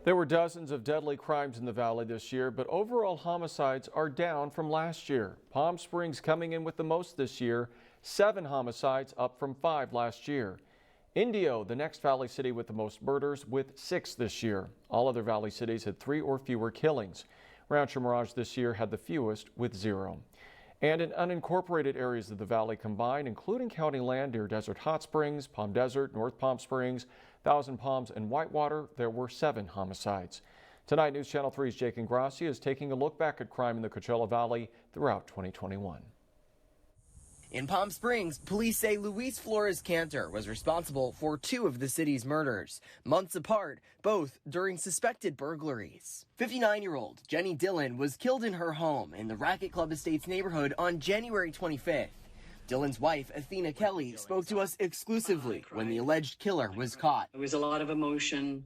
There were dozens of deadly crimes in the valley this year, but overall homicides are down from last year. Palm Springs coming in with the most this year, 7 homicides up from 5 last year. Indio, the next valley city with the most murders, with 6 this year. All other valley cities had 3 or fewer killings. Rancho Mirage this year had the fewest with 0. And in unincorporated areas of the valley combined, including county land near Desert Hot Springs, Palm Desert, North Palm Springs, Thousand Palms, and Whitewater, there were 7 homicides. Tonight, News Channel 3's Jake and Garcia is taking a look back at crime in the Coachella Valley throughout 2021. In Palm Springs, police say Luis Flores Cantor was responsible for 2 of the city's murders, months apart, both during suspected burglaries. 59-year-old Jenny Dillon was killed in her home in the Racket Club Estates neighborhood on January 25th. Dillon's wife, Athena Kelly, spoke to us exclusively when the alleged killer was caught. It was a lot of emotion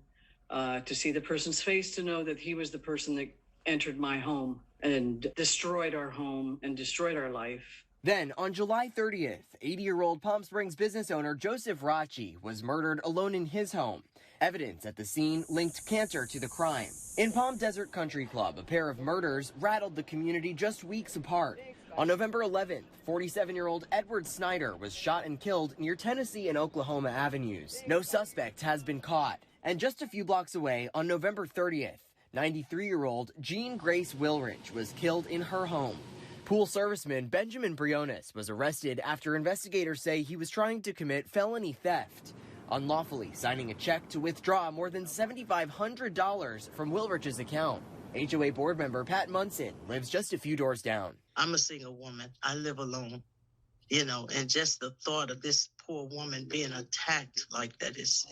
to see the person's face, to know that he was the person that entered my home and destroyed our home and destroyed our life. Then, on July 30th, 80-year-old Palm Springs business owner Joseph Rachi was murdered alone in his home. Evidence at the scene linked Cantor to the crime. In Palm Desert Country Club, a pair of murders rattled the community just weeks apart. On November 11th, 47-year-old Edward Snyder was shot and killed near Tennessee and Oklahoma avenues. No suspect has been caught. And just a few blocks away, on November 30th, 93-year-old Jean Grace Wilridge was killed in her home. Pool serviceman Benjamin Briones was arrested after investigators say he was trying to commit felony theft, unlawfully signing a check to withdraw more than $7,500 from Wilridge's account. HOA board member Pat Munson lives just a few doors down. I'm a single woman. I live alone, and just the thought of this poor woman being attacked like that is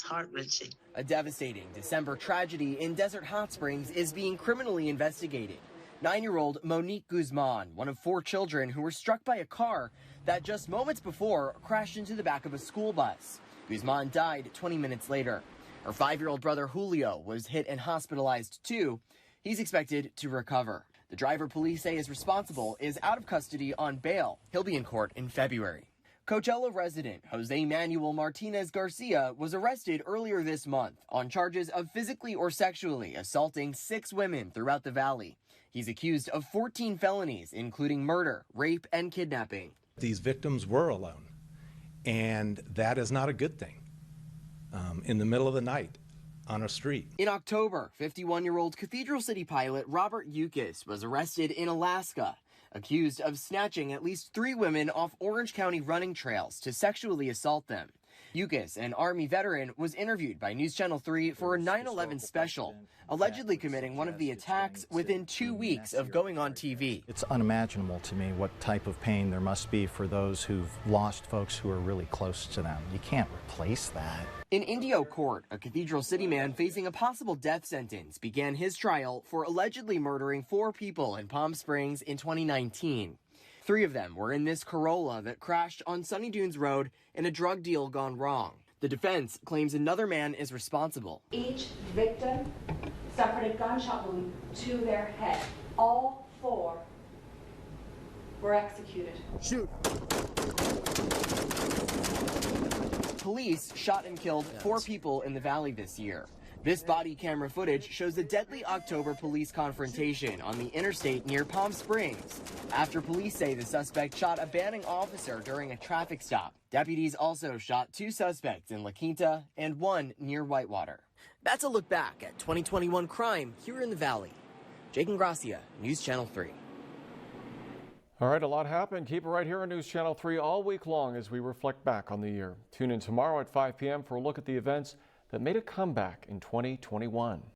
heart-wrenching. A devastating December tragedy in Desert Hot Springs is being criminally investigated. 9-year-old Monique Guzman, one of 4 children who were struck by a car that just moments before crashed into the back of a school bus. Guzman died 20 minutes later. Her 5-year-old brother Julio was hit and hospitalized too. He's expected to recover. The driver police say is responsible is out of custody on bail. He'll be in court in February. Coachella resident Jose Manuel Martinez Garcia was arrested earlier this month on charges of physically or sexually assaulting 6 women throughout the valley. He's accused of 14 felonies, including murder, rape, and kidnapping. These victims were alone, and that is not a good thing in the middle of the night on a street. In October, 51-year-old Cathedral City pilot Robert Yukis was arrested in Alaska, accused of snatching at least 3 women off Orange County running trails to sexually assault them. Yukis, an Army veteran, was interviewed by News Channel 3 for a 9/11 special, allegedly committing one of the attacks within 2 weeks of going on TV. It's unimaginable to me what type of pain there must be for those who've lost folks who are really close to them. You can't replace that. In Indio court, a Cathedral City man facing a possible death sentence began his trial for allegedly murdering 4 people in Palm Springs in 2019. 3 of them were in this Corolla that crashed on Sunny Dunes Road in a drug deal gone wrong. The defense claims another man is responsible. Each victim suffered a gunshot wound to their head. All 4 were executed. Shoot! Police shot and killed 4 people in the valley this year. This body camera footage shows a deadly October police confrontation on the interstate near Palm Springs, after police say the suspect shot a banning officer during a traffic stop. Deputies also shot 2 suspects in La Quinta and 1 near Whitewater. That's a look back at 2021 crime here in the valley. Jake and Garcia, News Channel 3. All right, a lot happened. Keep it right here on News Channel 3 all week long as we reflect back on the year. Tune in tomorrow at 5 p.m. for a look at the events that made a comeback in 2021.